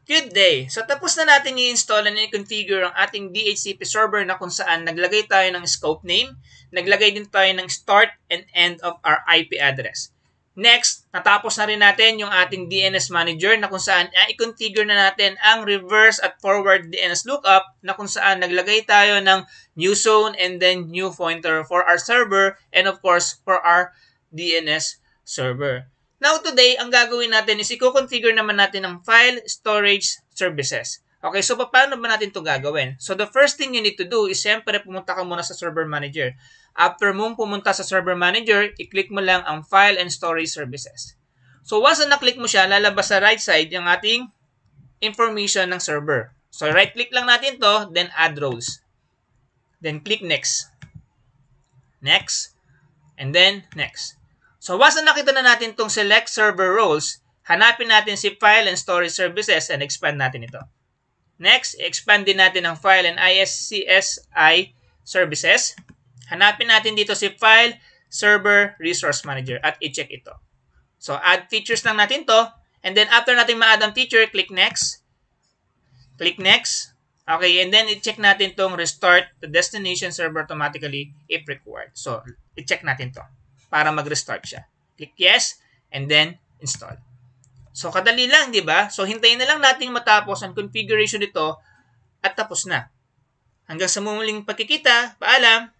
Good day! So tapos na natin i-install and i-configure ang ating DHCP server na kung saan naglagay tayo ng scope name, naglagay din tayo ng start and end of our IP address. Next, natapos na rin natin yung ating DNS manager na kung saan i-configure na natin ang reverse at forward DNS lookup na kung saan naglagay tayo ng new zone and then new pointer for our server and of course for our DNS server. Now today, ang gagawin natin is i-configure naman natin ang file storage services. Okay, so paano ba natin ito gagawin? So the first thing you need to do is siyempre pumunta ka muna sa server manager. After mong pumunta sa server manager, i-click mo lang ang file and storage services. So once na na-click mo siya, lalabas sa right side yung ating information ng server. So right click lang natin to, then add roles. Then click next. Next. And then next. So once na nakita na natin itong select server roles, hanapin natin si file and storage services and expand natin ito. Next, expand din natin ang file and ISCSI services. Hanapin natin dito si file server resource manager at i-check ito. So add features lang natin to, and then after natin ma-add ang feature, click next. Click next. Okay, and then i-check natin tong restart the destination server automatically if required. So i-check natin to para mag-restart siya. Click yes, and then install. So, kadali lang, di ba? So, hintayin na lang natin matapos ang configuration nito at tapos na. Hanggang sa muling pagkikita, paalam!